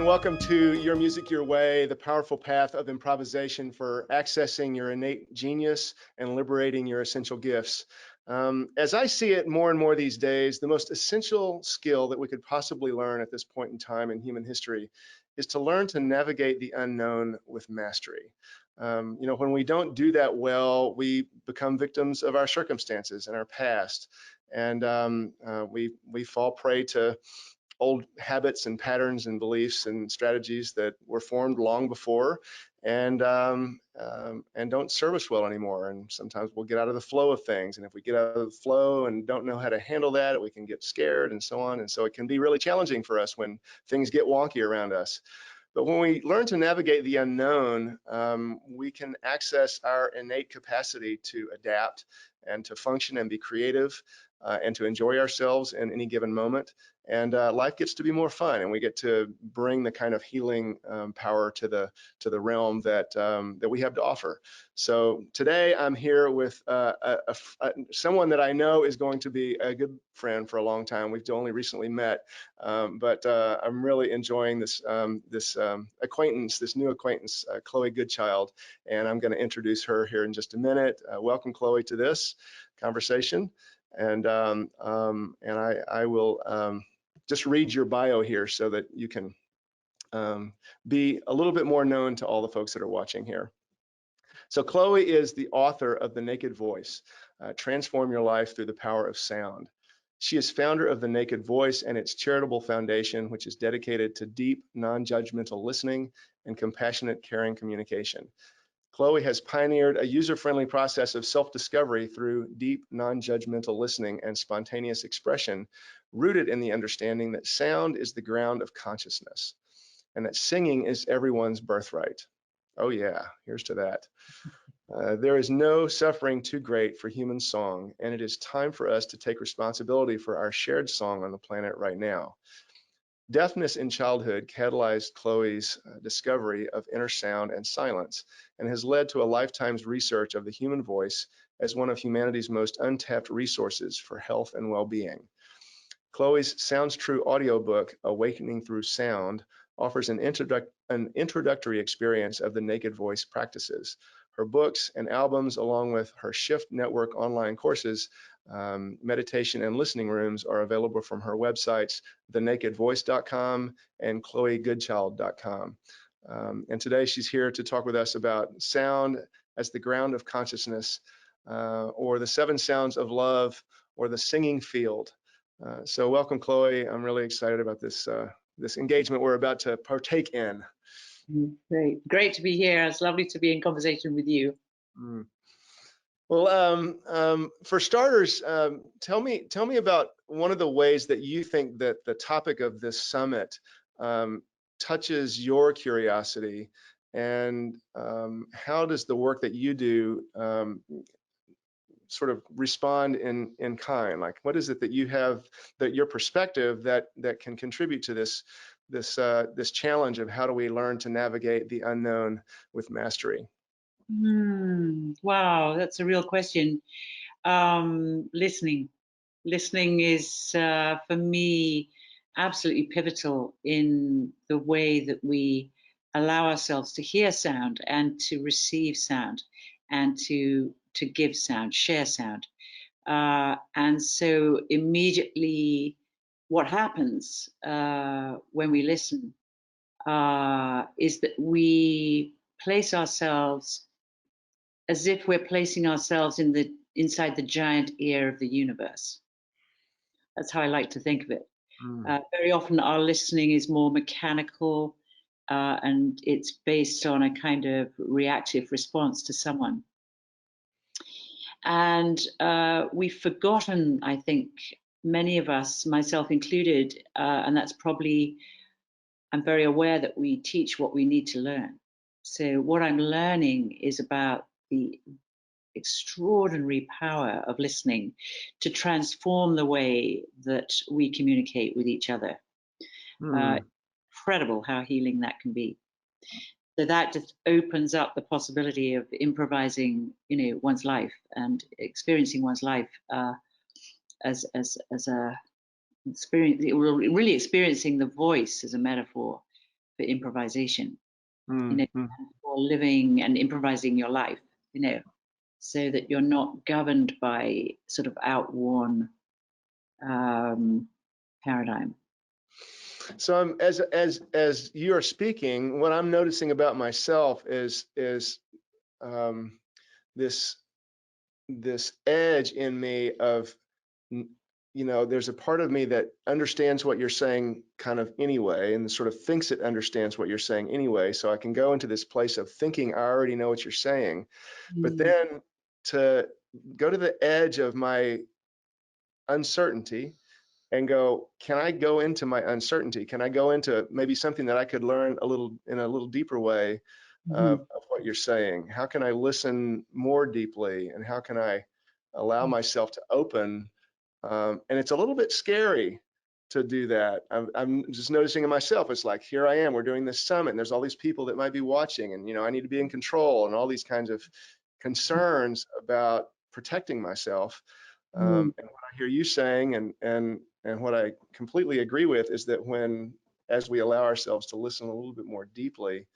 and welcome to Your Music Your Way, the powerful path of improvisation for accessing your innate genius and liberating your essential gifts. As I see it more and more these days, the most essential skill that we could possibly learn at this point in time in human history is to learn to navigate the unknown with mastery. When we don't do that well, we become victims of our circumstances and our past, and we fall prey to old habits and patterns and beliefs and strategies that were formed long before and don't serve us well anymore. And sometimes we'll get out of the flow of things. And if we get out of the flow and don't know how to handle that, we can get scared and so on. And so it can be really challenging for us when things get wonky around us. But when we learn to navigate the unknown, we can access our innate capacity to adapt and to function and be creative and to enjoy ourselves in any given moment. And life gets to be more fun, and we get to bring the kind of healing power to the realm that we have to offer. So today I'm here with someone that I know is going to be a good friend for a long time. We've only recently met, but I'm really enjoying this acquaintance, this new acquaintance, Chloe Goodchild, and I'm going to introduce her here in just a minute. Welcome, Chloe, to this conversation, and I will just read your bio here so that you can be a little bit more known to all the folks that are watching here. So Chloe is the author of The Naked Voice, Transform Your Life Through the Power of Sound. She is founder of The Naked Voice and its charitable foundation, which is dedicated to deep, non-judgmental listening and compassionate, caring communication. Chloe has pioneered a user-friendly process of self-discovery through deep, non-judgmental listening and spontaneous expression, rooted in the understanding that sound is the ground of consciousness and that singing is everyone's birthright. Oh yeah, here's to that. There is no suffering too great for human song, and it is time for us to take responsibility for our shared song on the planet right now. Deafness in childhood catalyzed Chloe's discovery of inner sound and silence, and has led to a lifetime's research of the human voice as one of humanity's most untapped resources for health and well-being. Chloe's Sounds True audiobook, Awakening Through Sound, offers an introductory experience of the naked voice practices. Her books and albums, along with her Shift Network online courses, meditation and listening rooms, are available from her websites, thenakedvoice.com and chloegoodchild.com. And today she's here to talk with us about sound as the ground of consciousness, or the 7 sounds of love, or the singing field. So welcome, Chloe. I'm really excited about this engagement we're about to partake in. Great to be here. It's lovely to be in conversation with you. Well, for starters, tell me about one of the ways that you think that the topic of this summit touches your curiosity, and how does the work that you do sort of respond in kind? Like, what is it that you have, that your perspective that can contribute to this challenge of how do we learn to navigate the unknown with mastery? Wow, that's a real question. Listening is for me absolutely pivotal in the way that we allow ourselves to hear sound and to receive sound and to give sound, share sound. And so immediately what happens when we listen is that we place ourselves as if we're placing ourselves inside the giant ear of the universe. That's how I like to think of it. Very often our listening is more mechanical, and it's based on a kind of reactive response to someone. And we've forgotten, I think, many of us, myself included, and that's probably, I'm very aware that we teach what we need to learn. So what I'm learning is about the extraordinary power of listening to transform the way that we communicate with each other. Incredible how healing that can be. So that just opens up the possibility of improvising, one's life and experiencing one's life as a experience, really experiencing the voice as a metaphor for improvisation, Mm-hmm. for living and improvising your life, so that you're not governed by sort of outworn paradigm. So as you are speaking, what I'm noticing about myself is this edge in me of, there's a part of me that understands what you're saying kind of anyway, and sort of thinks it understands what you're saying anyway. So I can go into this place of thinking I already know what you're saying, but then to go to the edge of my uncertainty and go, can I go into my uncertainty? Can I go into maybe something that I could learn in a little deeper way of what you're saying? How can I listen more deeply? And how can I allow myself to open? And it's a little bit scary to do that. I'm just noticing in myself, it's like, here I am, we're doing this summit and there's all these people that might be watching, and, I need to be in control, and all these kinds of concerns about protecting myself. And what I hear you saying, and what I completely agree with, is that as we allow ourselves to listen a little bit more deeply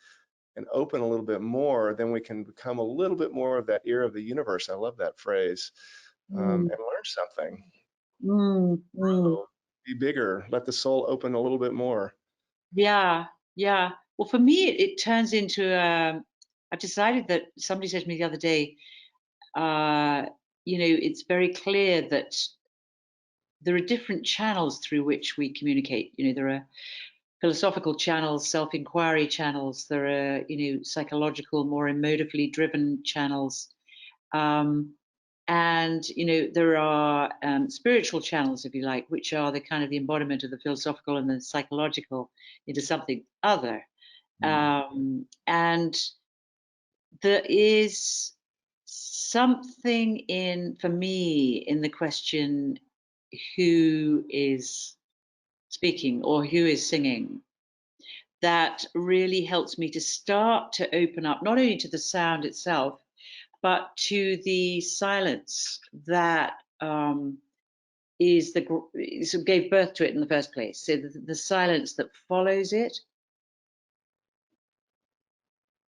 and open a little bit more, then we can become a little bit more of that ear of the universe. I love that phrase. And learn something. Grow, be bigger, let the soul open a little bit more. Yeah. Well, for me, it turns into, I've decided that somebody said to me the other day, it's very clear that there are different channels through which we communicate. There are philosophical channels, self-inquiry channels. There are, psychological, more emotively driven channels. And there are spiritual channels, if you like, which are the kind of the embodiment of the philosophical and the psychological into something other. And there is something for me in the question, who is speaking or who is singing, that really helps me to start to open up, not only to the sound itself, but to the silence that gave birth to it in the first place. So the silence that follows it.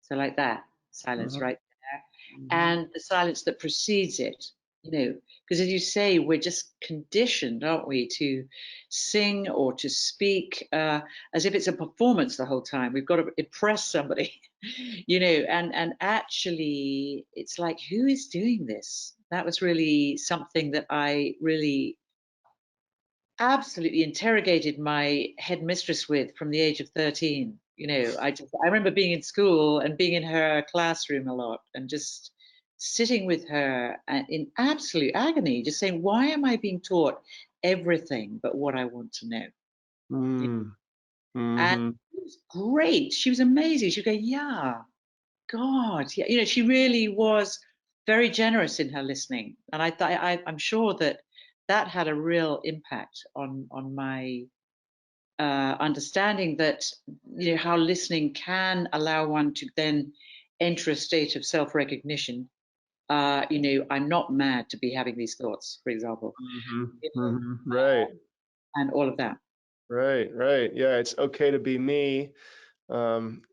So like that silence right there, and the silence that precedes it. Because as you say, we're just conditioned, aren't we, to sing or to speak as if it's a performance the whole time. We've got to impress somebody, and actually it's like, who is doing this? That was really something that I really absolutely interrogated my headmistress with from the age of 13. I remember being in school and being in her classroom a lot and just sitting with her in absolute agony, just saying, why am I being taught everything but what I want to know? And it was great. She was amazing. She'd go, yeah, God. Yeah. She really was very generous in her listening. And I'm sure that had a real impact on my understanding that, how listening can allow one to then enter a state of self-recognition. I'm not mad to be having these thoughts, for example. Right. And all of that. Right. Yeah, it's okay to be me. And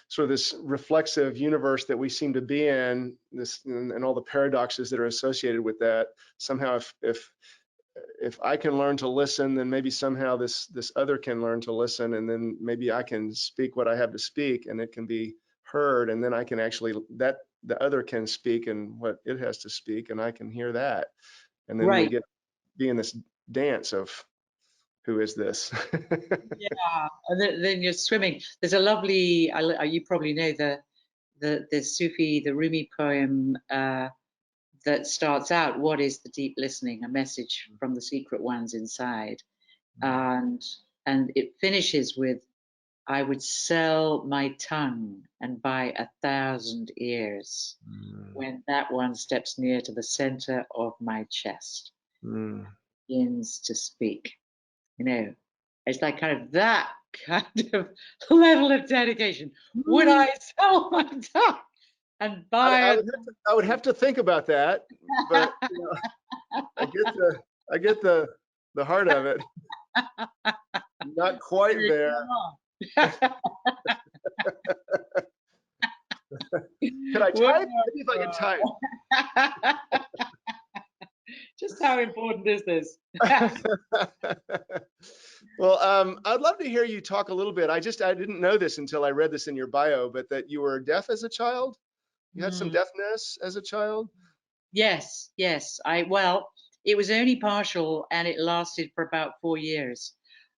sort of this reflexive universe that we seem to be in, and all the paradoxes that are associated with that. Somehow, if I can learn to listen, then maybe somehow this other can learn to listen, and then maybe I can speak what I have to speak, and it can be heard, and then I can actually the other can speak and what it has to speak, and I can hear that, and then we get be in this dance of, who is this? Yeah, and then you're swimming. There's a lovely, you probably know the Sufi, the Rumi poem that starts out, "What is the deep listening? A message from the secret ones inside," and it finishes with, "I would sell my tongue and buy 1,000 ears when that one steps near to the center of my chest, begins to speak." It's like kind of that kind of level of dedication. Would I sell my tongue and buy I would have to think about that, but I get the heart of it. Not quite there. Could I Well, type? Maybe if I could type. just how important is this? Well, I'd love to hear you talk a little bit. I didn't know this until I read this in your bio, but that you were deaf as a child. You had some Hmm. deafness as a child. Yes, yes. Well, it was only partial and it lasted for about 4 years.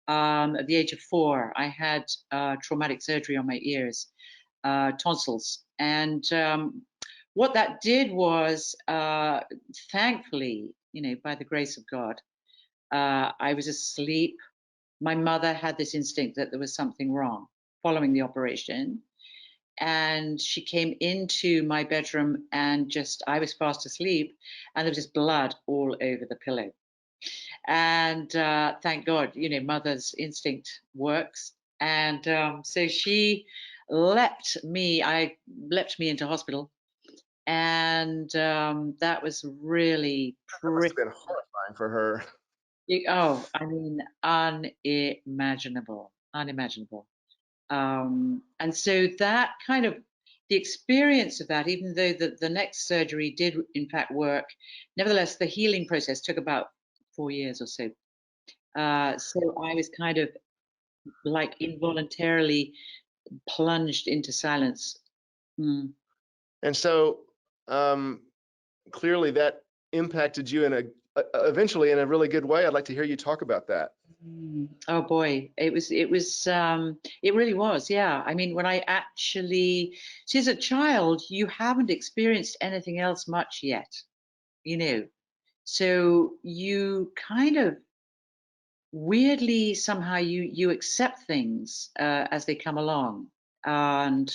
At the age of 4, I had traumatic surgery on my ears, tonsils. And what that did was, thankfully, by the grace of God, I was asleep. My mother had this instinct that there was something wrong following the operation. And she came into my bedroom and I was fast asleep, and there was just blood all over the pillow. And thank God, mother's instinct works. And so I leapt me into hospital. And that was really That must have pretty. been horrifying for her. Oh, I mean, unimaginable, unimaginable. And so that kind of the experience of that, even though the next surgery did in fact work, nevertheless, the healing process took about 4 years or so. So I was kind of like involuntarily plunged into silence. Mm. And so, um, clearly that impacted you eventually in a really good way. I'd like to hear you talk about that. Oh boy, it really was, yeah. I mean, when I actually see as a child, you haven't experienced anything else much yet, you know. So you kind of weirdly somehow you accept things as they come along. And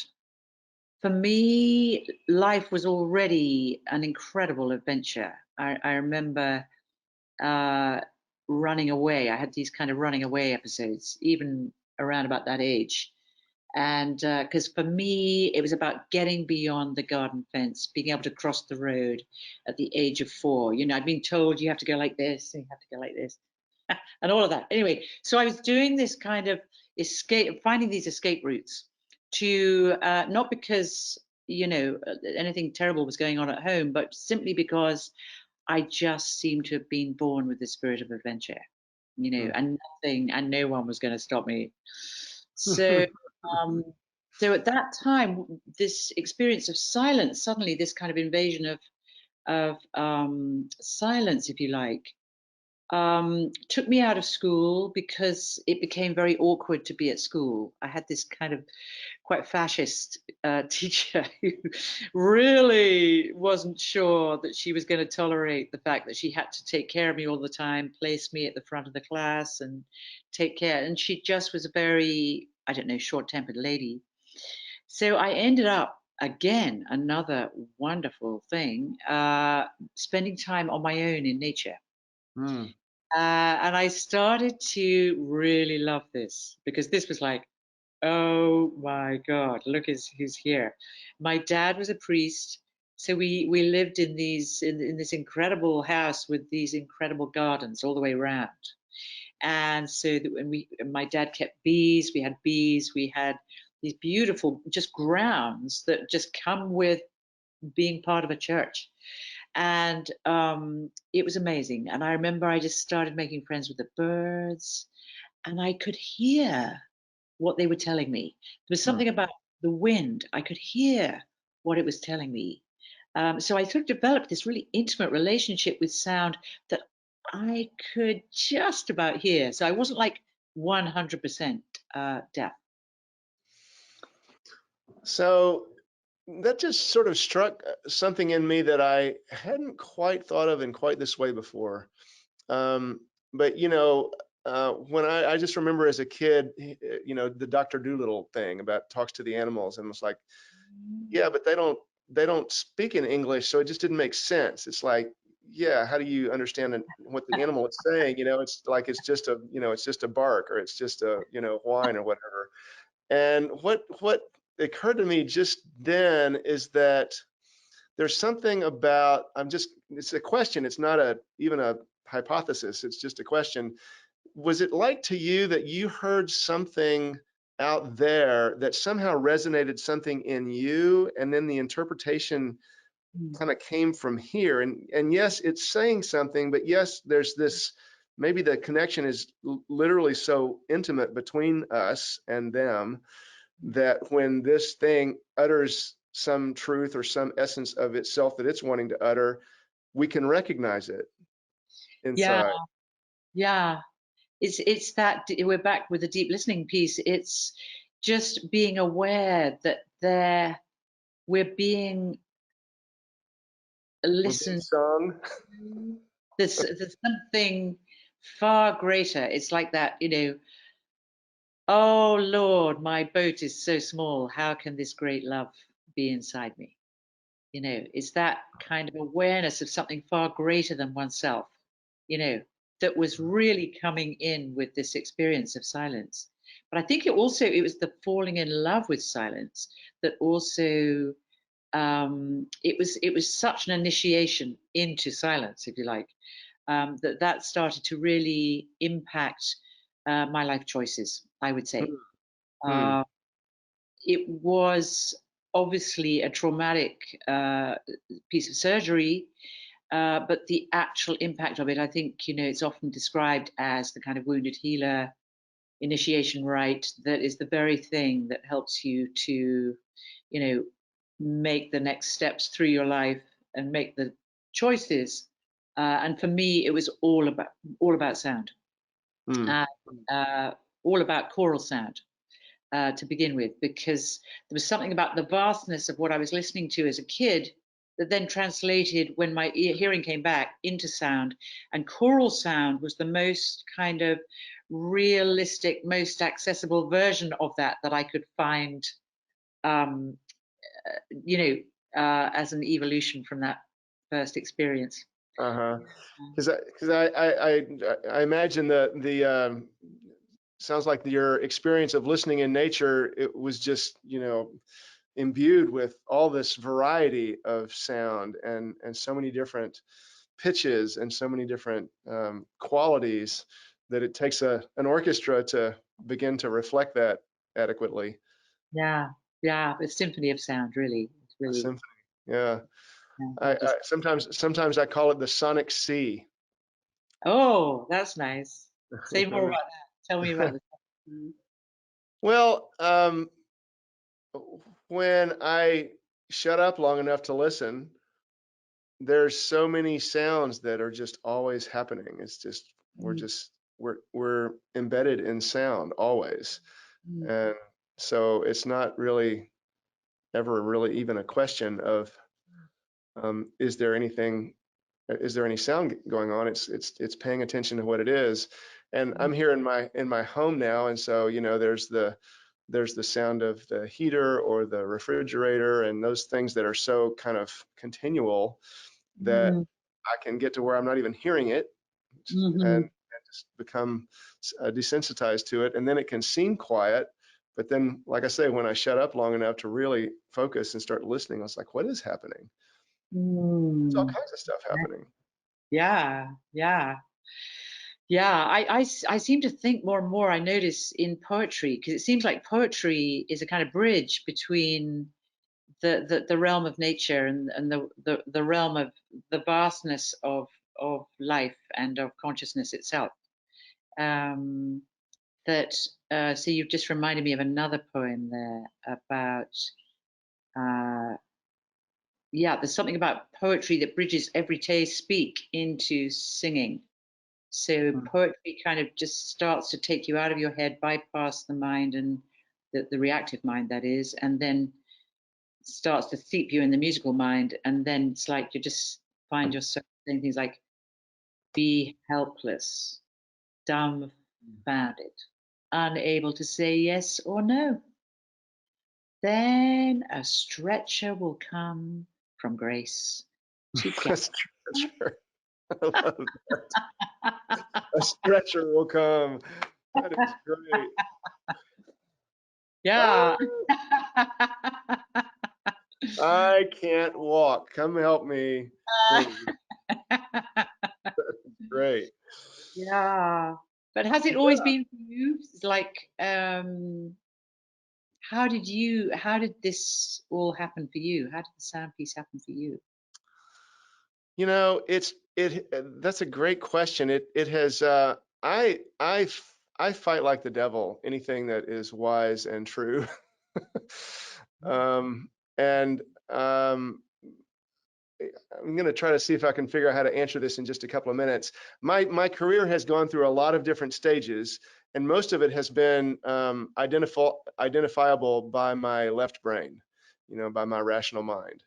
for me, life was already an incredible adventure. I remember uh, running away. I had these kind of running away episodes, even around about that age. And because for me, it was about getting beyond the garden fence, being able to cross the road at the age of 4. I'd been told you have to go like this, and you have to go like this, and all of that. Anyway, so I was doing this kind of escape, finding these escape routes to not because anything terrible was going on at home, but simply because I just seemed to have been born with the spirit of adventure, Mm. and nothing and no one was going to stop me. So, um, so at that time, this experience of silence, suddenly this kind of invasion of silence, if you like, took me out of school because it became very awkward to be at school. I had this kind of quite fascist teacher who really wasn't sure that she was going to tolerate the fact that she had to take care of me all the time, place me at the front of the class and take care. And she just was a very, I don't know, short tempered lady. So I ended up, again, another wonderful thing, spending time on my own in nature. Mm. And I started to really love this because this was like, oh my God, look who's here. My dad was a priest, so we lived in this incredible house with these incredible gardens all the way around. And so that my dad kept bees, we had bees, we had these beautiful just grounds that just come with being part of a church. And it was amazing. And I remember I just started making friends with the birds, and I could hear what they were telling me. There was Mm. something about the wind. I could hear what it was telling me. So I sort of developed this really intimate relationship with sound that I could just about hear. So I wasn't like 100% deaf. So that just sort of struck something in me that I hadn't quite thought of in quite this way before. Um, but when I just remember as a kid, the Dr. Doolittle thing about talks to the animals, and it's like, yeah, but they don't speak in English, so it just didn't make sense. It's like, yeah, how do you understand what the animal is saying? It's like it's just a bark, or it's just a whine or whatever. And what occurred to me just then is that there's something about it's a question. It's not even a hypothesis. It's just a question. Was it like to you that you heard something out there that somehow resonated something in you, and then the interpretation Mm. kind of came from here. And yes, it's saying something, but yes, there's this, maybe the connection is literally so intimate between us and them that when this thing utters some truth or some essence of itself that it's wanting to utter, we can recognize it Yeah, inside. yeah. It's that we're back with the deep listening piece. It's just being aware that we're being We're being listened sung. to. There's something far greater. It's like that, oh Lord, my boat is so small. How can this great love be inside me? It's that kind of awareness of something far greater than oneself, you know, that was really coming in with this experience of silence. But I think it was the falling in love with silence that also it was such an initiation into silence, if you like, that started to really impact my life choices, I would say. Hmm. Uh, it was obviously a traumatic piece of surgery, but the actual impact of it, I think, it's often described as the kind of wounded healer initiation rite that is the very thing that helps you to, you know, make the next steps through your life and make the choices. And for me, it was all about sound, Hmm. and uh, all about choral sound to begin with, because there was something about the vastness of what I was listening to as a kid that then translated when my hearing came back into sound. And choral sound was the most kind of realistic, most accessible version of that I could find, um, you know, as an evolution from that first experience. Uh-huh. Because I imagine the sounds like your experience of listening in nature, it was just, imbued with all this variety of sound and so many different pitches and so many different qualities that it takes an orchestra to begin to reflect that adequately. Yeah, yeah, a symphony of sound, really. It's A really, symphony. Yeah. yeah, I, gorgeous. I sometimes I call it the sonic sea. Oh, that's nice. Say more about that. Tell me about this. Mm. Well, when I shut up long enough to listen, there's so many sounds that are just always happening. It's just we're Mm, just we're embedded in sound always. mm, And so it's not really ever really even a question of is there any sound going on? It's paying attention to what it is. And mm, I'm here in my home now, and so there's the sound of the heater or the refrigerator and those things that are so kind of continual that mm, I can get to where I'm not even hearing it, mhm, and just become desensitized to it. And then it can seem quiet, but then, like I say, when I shut up long enough to really focus and start listening, I was like, what is happening? There's all mm. kinds of stuff happening. Yeah, yeah, yeah. I seem to think more and more. I notice in poetry, because it seems like poetry is a kind of bridge between the realm of nature and the realm of the vastness of life and of consciousness itself. Um, that so you've just reminded me of another poem there about uh, yeah, there's something about poetry that bridges everyday speak into singing. So poetry kind of just starts to take you out of your head, bypass the mind and the reactive mind, that is, and then starts to seep you in the musical mind. And then it's like you just find yourself saying things like, be helpless, dumbfounded, unable to say yes or no. Then a stretcher will come from grace to get. Stretcher. I love that. A stretcher will come. That is great. Yeah. Ah, I can't walk. Come help me, please. Great. Yeah. But has it always Yeah. been for you? It's like, how did this all happen for you? How did the sound piece happen for you? You know, that's a great question. It has I fight like the devil, anything that is wise and true. um, and I'm going to try to see if I can figure out how to answer this in just a couple of minutes. My career has gone through a lot of different stages, and most of it has been identifiable by my left brain, you know, by my rational mind.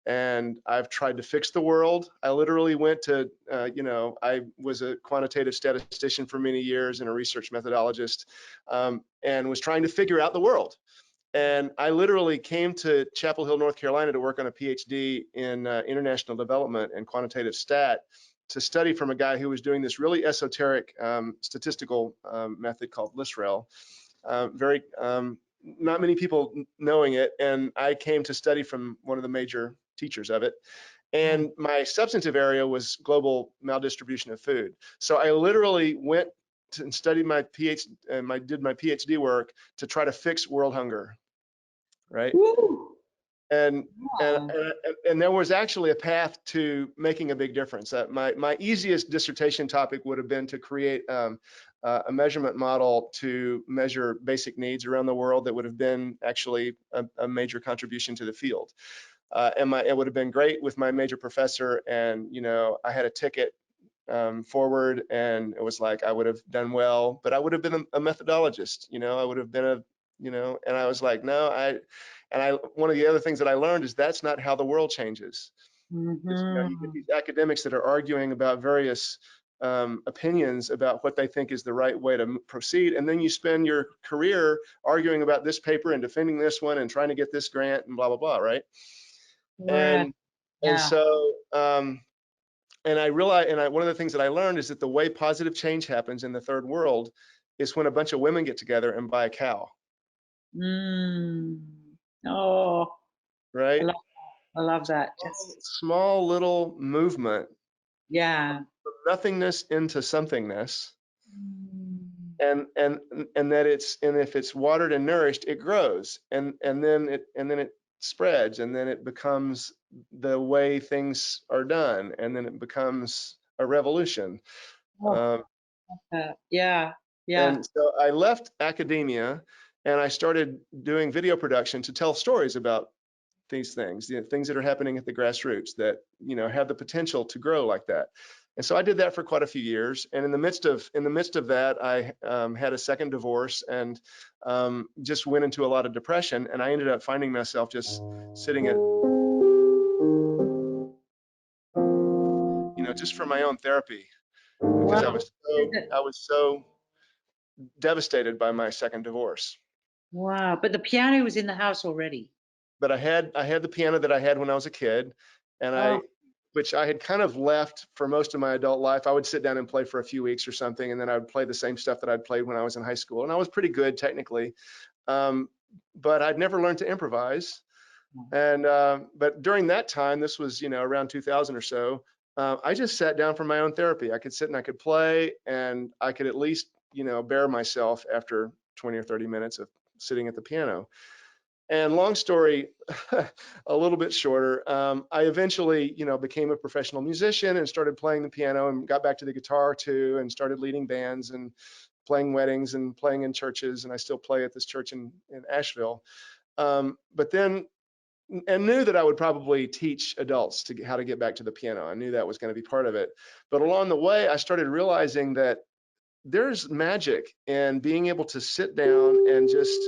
And I've tried to fix the world. I literally went to, you know, I was a quantitative statistician for many years and a research methodologist, and was trying to figure out the world. And I literally came to Chapel Hill, North Carolina to work on a PhD in international development and quantitative stat to study from a guy who was doing this really esoteric statistical method called LISREL. Very, not many people knowing it. And I came to study from one of the major teachers of it. Mm. And my substantive area was global maldistribution of food. So I literally went and studied my PhD, did my PhD work to try to fix world hunger, right? Woo! And and Wow. and, and there was actually a path to making a big difference. My easiest dissertation topic would have been to create a measurement model to measure basic needs around the world that would have been actually a major contribution to the field. And it would have been great with my major professor, and you know, I had a ticket forward, and it was like I would have done well, but I would have been a methodologist, you know, I would have been a, you know, and I was like, no, one of the other things that I learned is that's not how the world changes. Is, you know, you get Mm-hmm. these academics that are arguing about various opinions about what they think is the right way to proceed, and then you spend your career arguing about this paper and defending this one and trying to get this grant and blah blah blah, right? Correct. And Yeah. so and I realized, one of the things that I learned is that the way positive change happens in the third world is when a bunch of women get together and buy a cow, Mm. Oh, I right? love, I love that. Small, Just small little movement yeah. from nothingness into somethingness, Mm. and and that it's, and if it's watered and nourished, it grows, and then it spreads, and then it becomes the way things are done, and then it becomes a revolution. Oh, Um, yeah. Yeah. And so I left academia and I started doing video production to tell stories about these things, you know, things that are happening at the grassroots that, you know, have the potential to grow like that. And so I did that for quite a few years. And in the midst of that, I had a second divorce and just went into a lot of depression. And I ended up finding myself just sitting at, you know, just for my own therapy, because Wow. I was so devastated by my second divorce. Wow. But the piano was in the house already. But I had the piano that I had when I was a kid, and Oh, which I had kind of left for most of my adult life. I would sit down and play for a few weeks or something, and then I would play the same stuff that I'd played when I was in high school, and I was pretty good technically, um, but I'd never learned to improvise. And but during that time, this was, you know, around 2000 or so, I just sat down for my own therapy. I could sit and I could play, and I could at least, you know, bear myself after 20 or 30 minutes of sitting at the piano. And long story, a little bit shorter, I eventually, you know, became a professional musician and started playing the piano and got back to the guitar too, and started leading bands and playing weddings and playing in churches. And I still play at this church in Asheville. But then, and knew that I would probably teach adults how to get back to the piano. I knew that was going to be part of it. But along the way, I started realizing that there's magic in being able to sit down and just,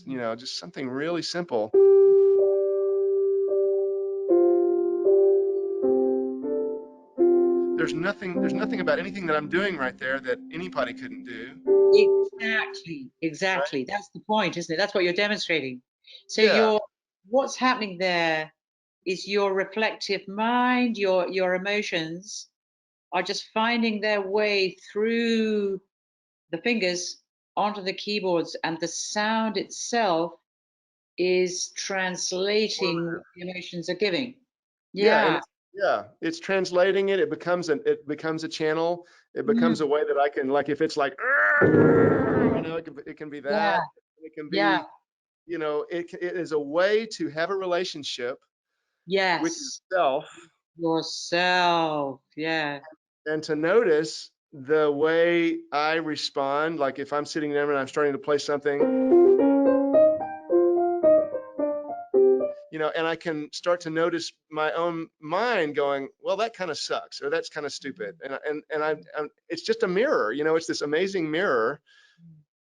you know, just something really simple. There's nothing about anything that I'm doing right there that anybody couldn't do, exactly. right? Exactly. That's the point, isn't it? That's what you're demonstrating. So Yeah, what's happening there is your reflective mind, your emotions are just finding their way through the fingers onto the keyboards, and the sound itself is translating what the emotions are giving. yeah, and Yeah. it's translating it. It becomes a channel. It Mm. becomes a way that I can, like, if it's like, it can be Yeah. that. It can Yeah. be, it is a way to have a relationship with Yes. yourself Yourself. Yeah. and to notice the way I respond. Like if I'm sitting there and I'm starting to play something, and I can start to notice my own mind going, well, that kind of sucks, or that's kind of stupid. It's just a mirror, it's this amazing mirror,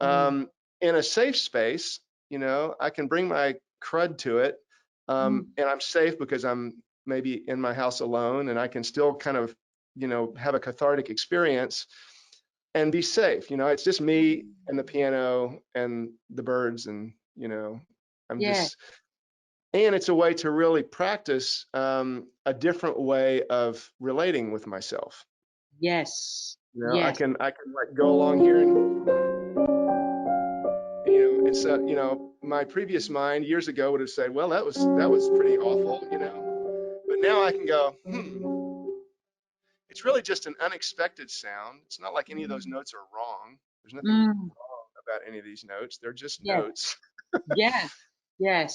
Mm. in a safe space. I can bring my crud to it, Mm. and I'm safe because I'm maybe in my house alone, and I can still kind of, have a cathartic experience and be safe. It's just me and the piano and the birds, and I'm Yeah. just, and it's a way to really practice a different way of relating with myself. Yes. I Yes. can like go along here and it's my previous mind years ago would have said, well, that was pretty awful, but now I can go, it's really just an unexpected sound. It's not like any of those notes are wrong. There's nothing Mm. wrong about any of these notes. They're just Yes. notes. Yes.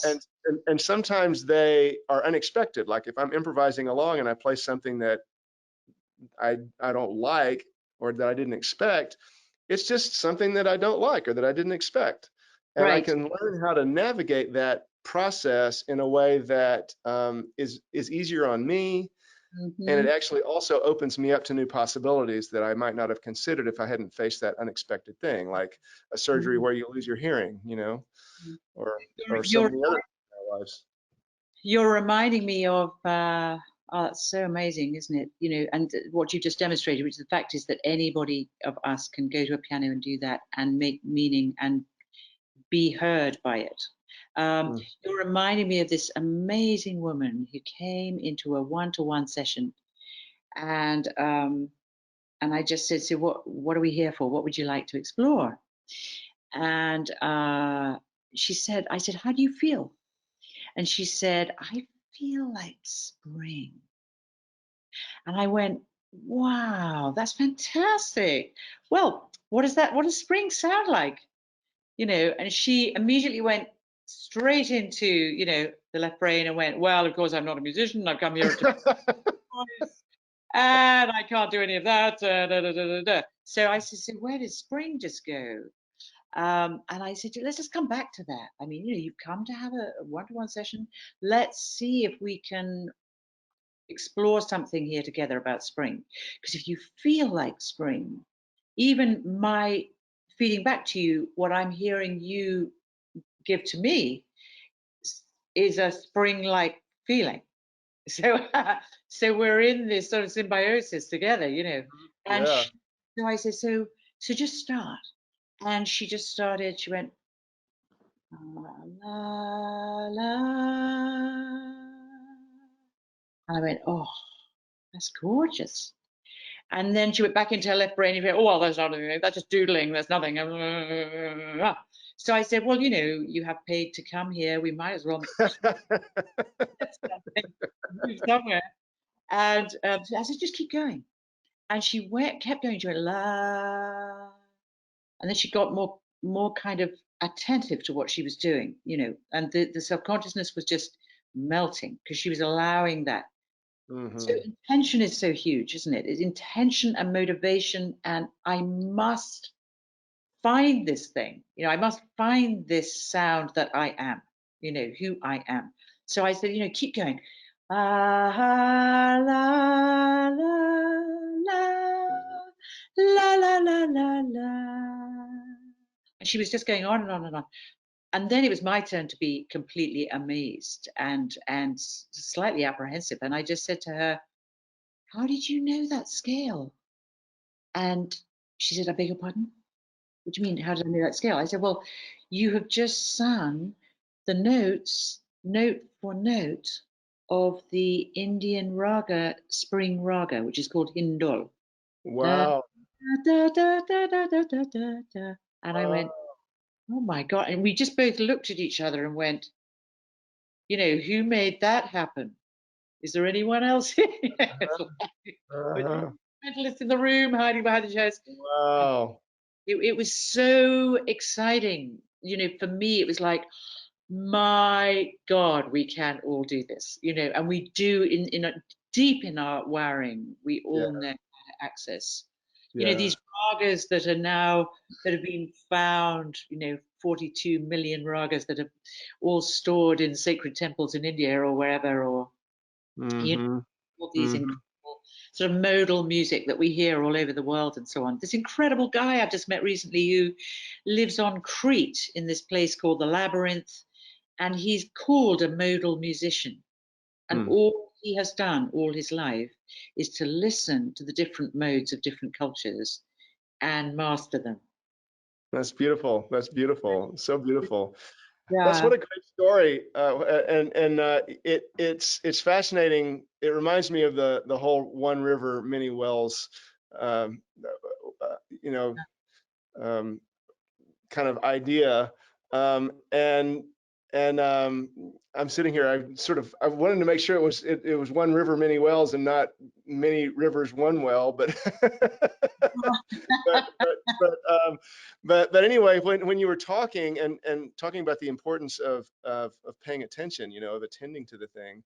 and, Yes. and sometimes they are unexpected. Like if I'm improvising along and I play something that I don't like or that I didn't expect, it's just something that I don't like or that I didn't expect. And I Right. can learn how to navigate that process in a way that is easier on me. And it Mm-hmm. actually also opens me up to new possibilities that I might not have considered if I hadn't faced that unexpected thing, like a surgery where you lose your hearing, or so You're many other things in our lives. you're reminding me of oh, it's so amazing, isn't it? And what you just demonstrated, which the fact is that anybody of us can go to a piano and do that and make meaning and be heard by it. Mm. You're reminding me of this amazing woman who came into a one-to-one session, and I just said, "So what are we here for? What would you like to explore?" And she said, "I said, how do you feel?" And she said, "I feel like spring." And I went, "Wow, that's fantastic. Well, what is that? What does spring sound like?" And she immediately went straight into, the left brain and went, "Well, of course, I'm not a musician. I've come here to voice, and I can't do any of that. Da, da, da, da, da." So I said, "So where did spring just go?" And I said, "Let's just come back to that. I mean, you've come to have a one-to-one session. Let's see if we can explore something here together about spring. Because if you feel like spring, even my feeding back to you, what I'm hearing you give to me is a spring-like feeling." So, so we're in this sort of symbiosis together. And Yeah. so I said, so just start. And she just started. She went, la la. And I went, "Oh, that's gorgeous." And then she went back into her left brain and went, "Oh, well, there's nothing. That's just doodling. There's nothing." So I said, "Well, you have paid to come here. We might as well get something, move somewhere." And I said, "Just keep going." And she kept going. She went, la. And then she got more kind of attentive to what she was doing, and the self-consciousness was just melting because she was allowing that. So Hmm. intention is so huge, isn't it? It's intention and motivation, and I must find this thing. I must find this sound that I am, who I am. So I said, keep going. Ah, la, la, la, la, la, la, la, la. And she was just going on and on and on. And then it was my turn to be completely amazed and slightly apprehensive. And I just said to her, "How did you know that scale?" And she said, "I beg your pardon? What do you mean, how did I know that scale?" I said, "Well, you have just sung the notes, note for note, of the Indian raga, spring raga, which is called Hindol. Da, Wow. da, da, da, da, da, da, da, da." And I went, "Oh my God." And we just both looked at each other and went, "Who made that happen? Is there anyone else here?" But Uh, mentalist in the room, hiding behind the chairs. wow. It was so exciting. For me, it was like, my God, we can all do this, and we do deep in our wiring, we Yeah, all know how to access, yeah. these ragas that have been found, 42 million ragas that are all stored in sacred temples in India or wherever, or you know, Mm-hmm. all these Mm-hmm. incredible sort of modal music that we hear all over the world and so on. This incredible guy I've just met recently who lives on Crete in this place called the Labyrinth, and he's called a modal musician. And Mm. all he has done all his life is to listen to the different modes of different cultures and master them. That's beautiful. That's beautiful. So beautiful. That's Yeah. what a great story. It's fascinating. It reminds me of the whole one river, many wells, um, uh, you know, um, kind of idea. And I'm sitting here. I wanted to make sure it was one river, many wells, and not many rivers, one well. But but but but but anyway, when you were talking and talking about the importance of paying attention, of attending to the thing,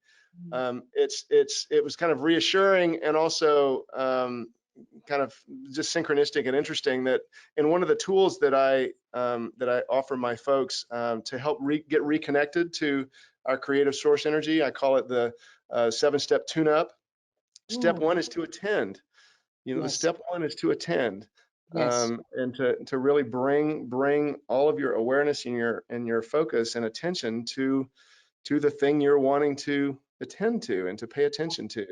it was kind of reassuring and also kind of just synchronistic and interesting that in one of the tools that I offer my folks to help get reconnected to our creative source energy, I call it the 7-step tune-up. Step Oh, one is to attend. The yes, step one is to attend, yes, and to really bring all of your awareness and your focus and attention to the thing you're wanting to attend to and to pay attention to.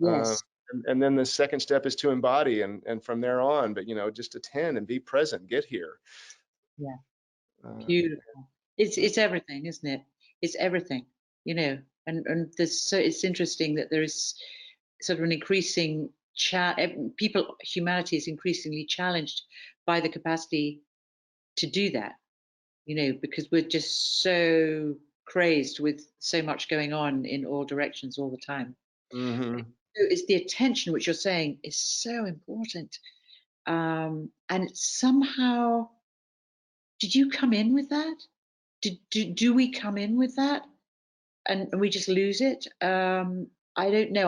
Um, yes, and then the second step is to embody, and from there on, but just attend and be present, get here. yeah, Uh, beautiful. It's everything, isn't it? It's everything, you know. And it's interesting that there is sort of an increasing humanity is increasingly challenged by the capacity to do that, because we're just so crazed with so much going on in all directions all the time. mhm. So it's the attention, which you're saying is so important. And it's somehow, did you come in with that? Do we come in with that, and we just lose it? I don't know.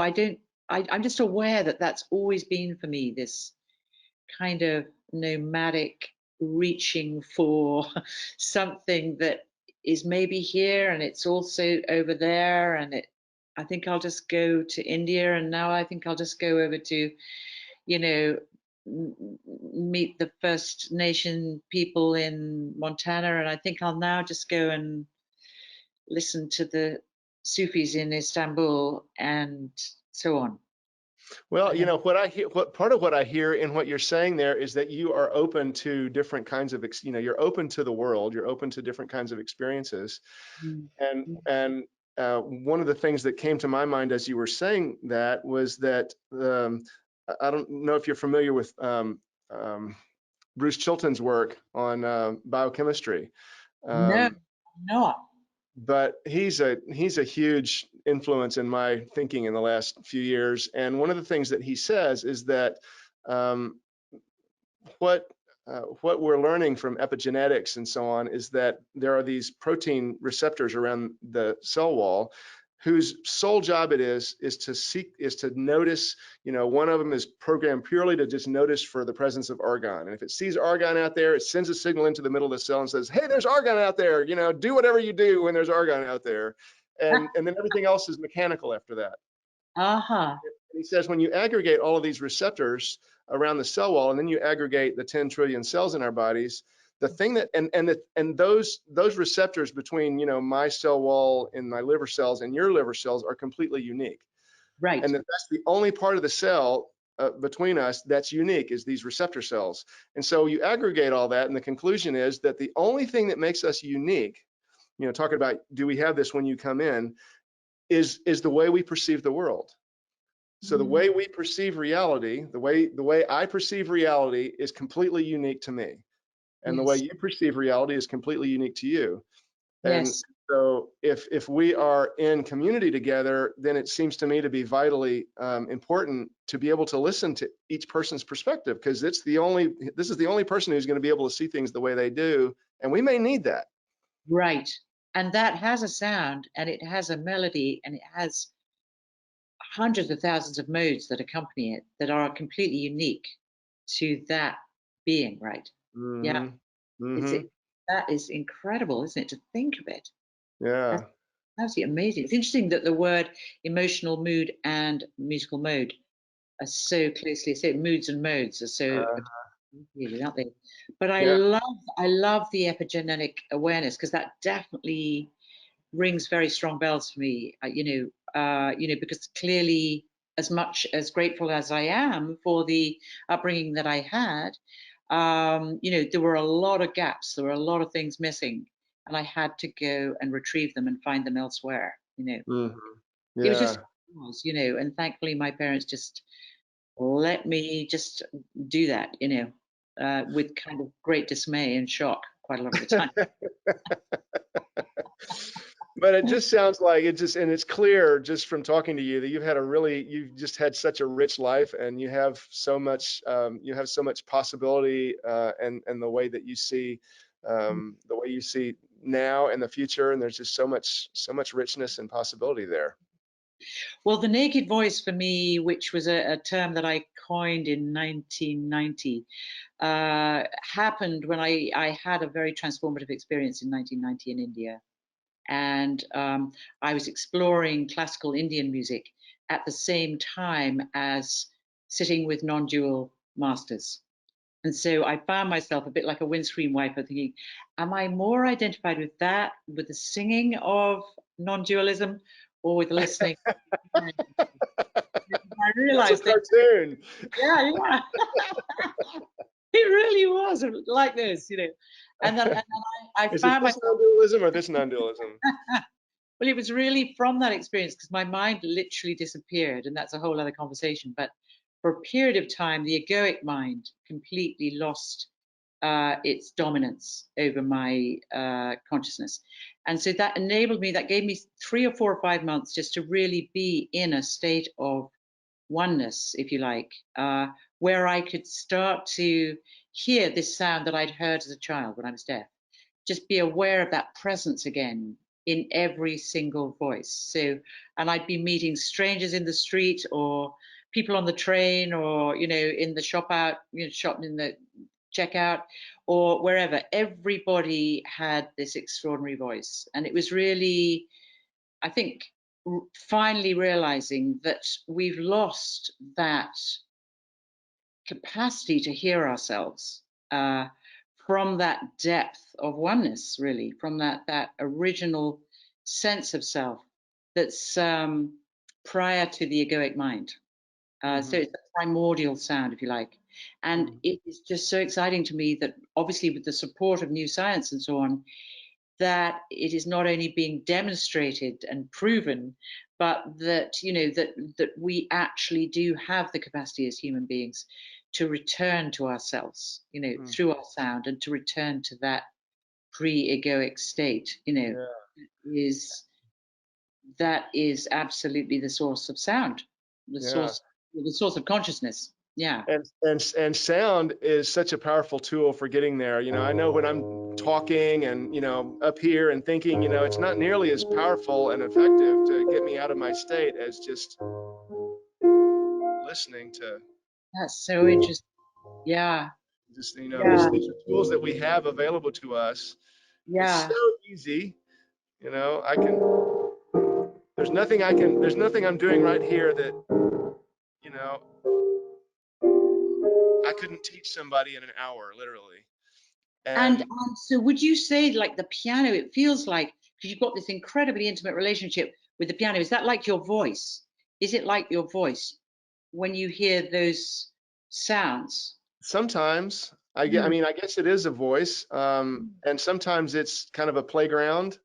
I'm just aware that that's always been for me this kind of nomadic reaching for something that is maybe here and it's also over there, and I think I'll just go to India, and now I think I'll just go over to, you know meet the First Nation people in Montana, and I think I'll now just go and listen to the Sufis in Istanbul and so on. Well, Uh, what I hear, what part of what I hear in what you're saying there is that you are open to different kinds of, you're open to the world, you're open to different kinds of experiences. mm, And mm. and one of the things that came to my mind as you were saying that was that I don't know if you're familiar with um, Bruce Chilton's work on biochemistry. No, Um, not. but he's a huge influence in my thinking in the last few years. And one of the things that he says is that um, what what we're learning from epigenetics and so on is that there are these protein receptors around the cell wall whose sole job it is to notice. One of them is programmed purely to just notice for the presence of argon, and if it sees argon out there, it sends a signal into the middle of the cell and says, hey, there's argon out there, do whatever you do when there's argon out there. And then everything else is mechanical after that. Uh-huh. And he says when you aggregate all of these receptors around the cell wall, and then you aggregate the 10 trillion cells in our bodies, the thing that and those receptors between my cell wall and my liver cells and your liver cells are completely unique, Right. and that's the only part of the cell between us that's unique is these receptor cells. And so you aggregate all that, and the conclusion is that the only thing that makes us unique, talking about do we have this when you come in, is the way we perceive the world. So the Mm, way we perceive reality, the way I perceive reality is completely unique to me. And the way yes. you perceive reality is completely unique to you. And Yes. So if we are in community together, then it seems to me to be vitally important to be able to listen to each person's perspective, because this is the only person who's going to be able to see things the way they do, and we may need that. Right. And that has a sound, and it has a melody, and it has hundreds of thousands of modes that accompany it that are completely unique to that being, right? Yeah. Hmm. It's Hmm. that is incredible, isn't it, to think of it? That's Yeah. absolutely amazing. It's interesting that the word emotional mood and musical mode are so closely associated. Moods and modes are so Uh, associated, aren't they? But yeah. I love the epigenetic awareness, because that definitely rings very strong bells for me. Because clearly, as much as grateful as I am for the upbringing that I had, there were a lot of gaps. There were a lot of things missing, and I had to go and retrieve them and find them elsewhere. Hmm. It was just, Yeah. and thankfully my parents just let me just do that, with kind of great dismay and shock quite a lot of the time. But it just sounds like and it's clear just from talking to you that you've just had such a rich life, and you have so much possibility, and the way that you see, the way you see now and the future, and there's just so much richness and possibility there. Well, the naked voice for me, which was a term that I coined in 1990, happened when I had a very transformative experience in 1990 in India. And I was exploring classical Indian music at the same time as sitting with non dual masters. And so I found myself a bit like a windscreen wiper thinking, am I more identified with that, with the singing of non dualism, or with the listening? And I It's a realized that, cartoon. yeah, yeah, it really was like this, and then I Is it found this myself. non-dualism or this non-dualism? Well, it was really from that experience, because my mind literally disappeared, and that's a whole other conversation. But for a period of time, the egoic mind completely lost its dominance over my consciousness. And so that enabled me, that gave me 3 or 4 or 5 months just to really be in a state of oneness, if you like, where I could start to hear this sound that I'd heard as a child when I was deaf, just be aware of that presence again in every single voice. So, and I'd be meeting strangers in the street, or people on the train, or in the shop out, shopping in the checkout, or wherever. Everybody had this extraordinary voice, and it was really, I think, finally realizing that we've lost that capacity to hear ourselves, from that depth of oneness, really, from that original sense of self that's prior to the egoic mind. So Hmm. it's a primordial sound, if you like. And Hmm. it is just so exciting to me that, obviously, with the support of new science and so on, that it is not only being demonstrated and proven, but that that we actually do have the capacity as human beings to return to ourselves, through our sound, and to return to that pre-egoic state. Yeah. Is That is absolutely the source of sound, the Yeah. source, the source of consciousness. Yeah. And sound is such a powerful tool for getting there. I know when I'm talking and up here and thinking, it's not nearly as powerful and effective to get me out of my state as just listening to That's so interesting. Yeah. just Yeah. these are tools that we have available to us. It's so Yeah. easy. I can there's nothing I'm doing right here that you know I couldn't teach somebody in an hour, literally. And And so, would you say, like the piano, it feels like, because you've got this incredibly intimate relationship with the piano, is that like your voice? Is it like your voice when you hear those sounds? sometimes I Mm, mean, I guess it is a voice, and sometimes it's kind of a playground,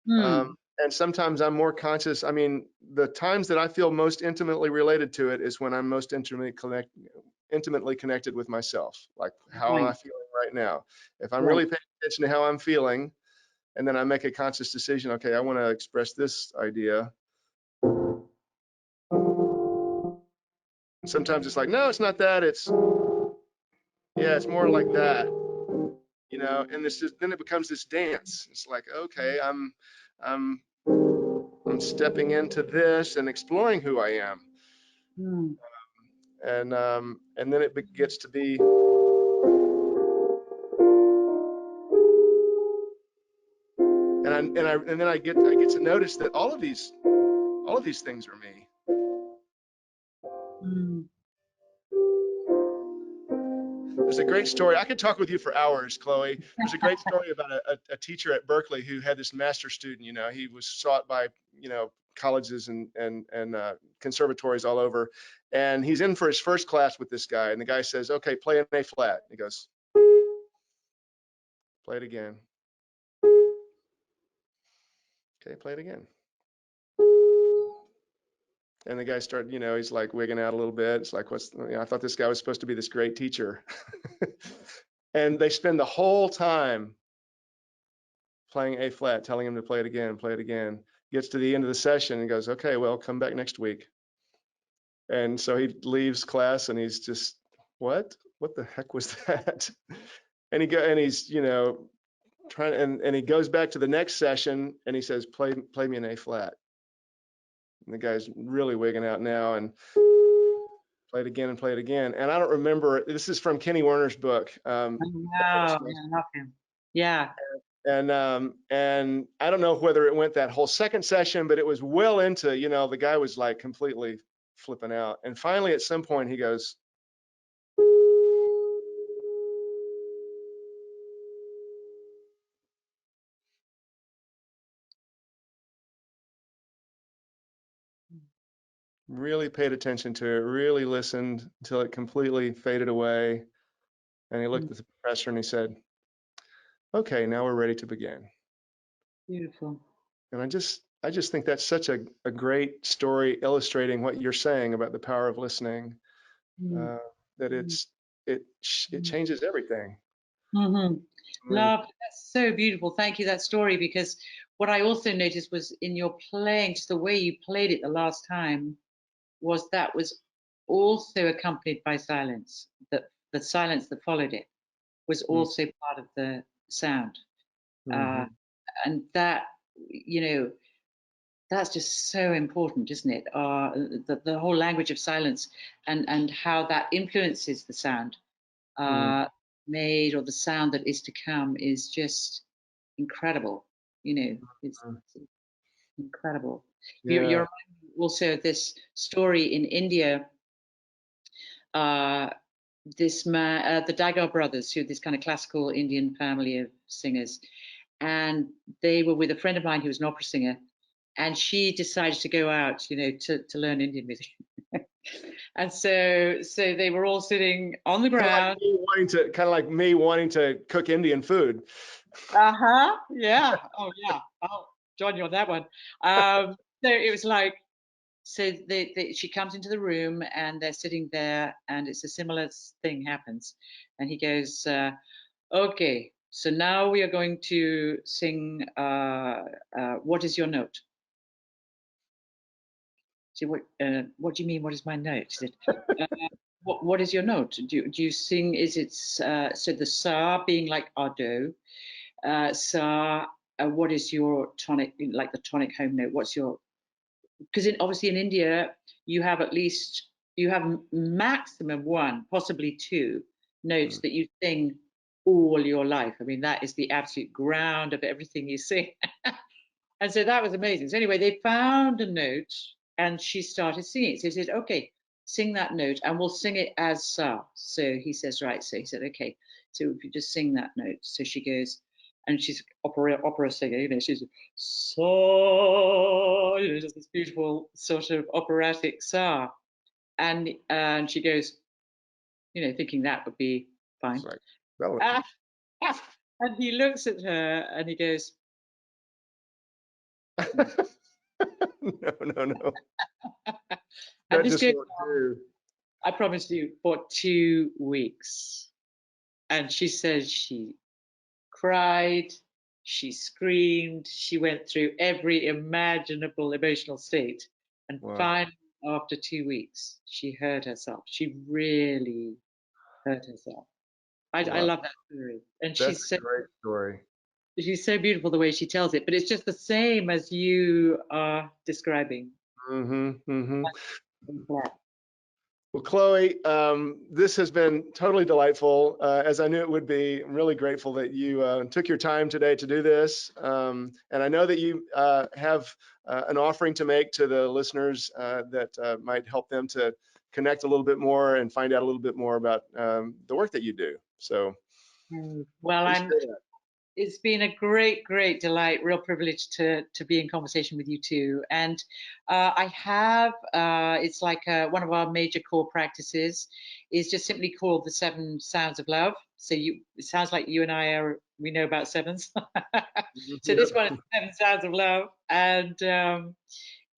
mm, and sometimes I'm more conscious. I mean, the times that I feel most intimately related to it is when I'm most intimately connected with myself. Like, how am I right. feeling right now? If I'm Right. really paying attention to how I'm feeling, and then I make a conscious decision. Okay, I want to express this idea. Sometimes it's like, no, it's not that. It's, yeah, it's more like that, you know. And this is, then it becomes this dance. It's like, okay, I'm stepping into this and exploring who I am. Mm. And then it gets to be, and then I get to notice that all of these things are me. Mm. There's a great story. I could talk with you for hours, Chloe. There's a great story about a teacher at Berkeley who had this master student. You know, he was sought by, you know, colleges and conservatories all over, and he's in for his first class with this guy, and the guy says, "Okay, play an A flat." He goes, "Play it again." Okay, play it again. And the guy started, you know, he's like wigging out a little bit. It's like, what's, you know, I thought this guy was supposed to be this great teacher. And they spend the whole time playing A flat, telling him to play it again, play it again. Gets to the end of the session and goes, okay, well, come back next week. And so he leaves class and he's just, what the heck was that? And he's, you know, trying, and he goes back to the next session and he says, play me an A flat. And the guy's really wigging out now and play it again and play it again. And I don't remember, this is from Kenny Werner's book. Oh, wow. I love him. Yeah. And I don't know whether it went that whole second session, but it was well into, you know, the guy was like completely flipping out. And finally, at some point, he goes, really paid attention to it, really listened until it completely faded away. And he looked at the professor and he said, okay, now we're ready to begin. Beautiful. And I just think that's such a great story illustrating what you're saying about the power of listening, Mm. that it changes everything. Mm-hmm. Amazing. Love, that's so beautiful. Thank you, that story, because what I also noticed was in your playing, just the way you played it the last time, that was also accompanied by silence. That the silence that followed it was also part of the sound. Mm-hmm. And that, you know, that's just so important, isn't it? The whole language of silence and how that influences the sound made, or the sound that is to come, is just incredible. You know, it's incredible. You're Yeah. reminding me also of this story in India. This man, the Dagar brothers, who are this kind of classical Indian family of singers, and they were with a friend of mine who was an opera singer, and she decided to go out, you know, to learn Indian music. And so they were all sitting on the ground. Kind of like me wanting to cook Indian food. Uh-huh. Yeah. Oh, yeah. Oh, join you on that one. So it was like, so she comes into the room and they're sitting there, and it's a similar thing happens. And he goes, okay, so now we are going to sing, what is your note? She said, what do you mean, what is my note? She said, what is your note? Do you sing, is it, so the sa being like Ado, sa, what is your tonic, like the tonic home note? What's your, because obviously in India, you have maximum one, possibly two notes that you sing all your life. I mean, that is the absolute ground of everything you sing. And so that was amazing. So anyway, they found a note and she started singing. So he said, okay, sing that note and we'll sing it as sa. So he says, right. So he said, okay, so if you just sing that note. So she goes, and she's opera singer, you know, she's sa, you know, just this beautiful sort of operatic sa. And she goes, you know, thinking that would be fine. Like, And he looks at her and he goes, no. and That this just goes won't on, do. I promise you, for 2 weeks. And she says she cried, she screamed, she went through every imaginable emotional state. And Wow. finally, after 2 weeks, she heard herself. She really heard herself. I Wow. love that story. And That's a great story. she's so beautiful the way she tells it, but it's just the same as you are describing. Mm-hmm. Mm-hmm. Yeah. Well, Chloe, this has been totally delightful, as I knew it would be. I'm really grateful that you took your time today to do this. And I know that you have an offering to make to the listeners that might help them to connect a little bit more and find out a little bit more about the work that you do. So Well, please share that. it's been a great delight, real privilege to be in conversation with you too. And I have it's like one of our major core practices is just simply called the 7 sounds of love. So it sounds like you and we know about sevens. So Yep. this one is 7 sounds of love, and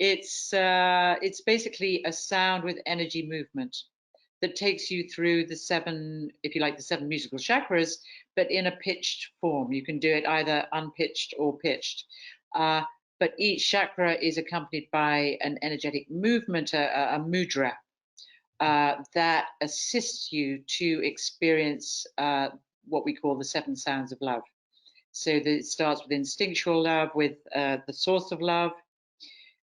it's basically a sound with energy movement that takes you through the 7, if you like, the 7 musical chakras, but in a pitched form. You can do it either unpitched or pitched. Uh, but each chakra is accompanied by an energetic movement, a mudra, that assists you to experience what we call the 7 sounds of love. So it starts with instinctual love, with the source of love,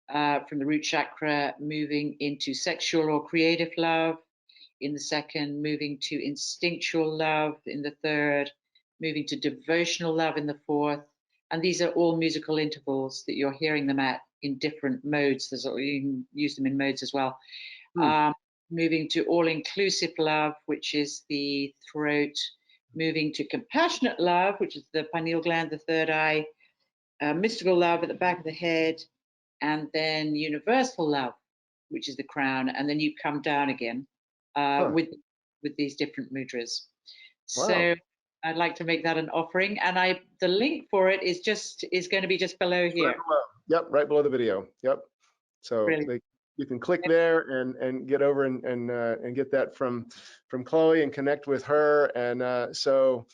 from the root chakra, moving into sexual or creative love, in the second, moving to instinctual love in the third, moving to devotional love in the fourth. And these are all musical intervals that you're hearing them at in different modes. You can use them in modes as well. Hmm. Moving to all-inclusive love, which is the throat. Moving to compassionate love, which is the pineal gland, the third eye. Mystical love at the back of the head. And then universal love, which is the crown. And then you come down again Huh. with these different mudras. Wow. So I'd like to make that an offering, and the link for it is going to be just below Right here. below. Yep, right below the video. Yep. So Really. you can click there and get over and get that from Chloe and connect with her. And so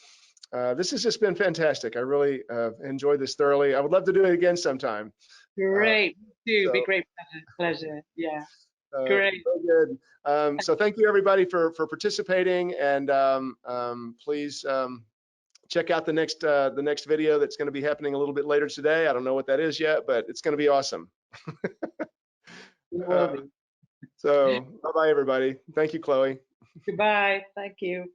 this has just been fantastic. I really enjoyed this thoroughly. I would love to do it again sometime. Great. Me too. So Be great pleasure. Yeah. Great. very good. So thank you everybody for participating, and please check out the next video that's going to be happening a little bit later today. I don't know what that is yet, but it's going to be awesome. It Uh, will be. so bye-bye, everybody. Thank you, Chloe. Goodbye. Thank you.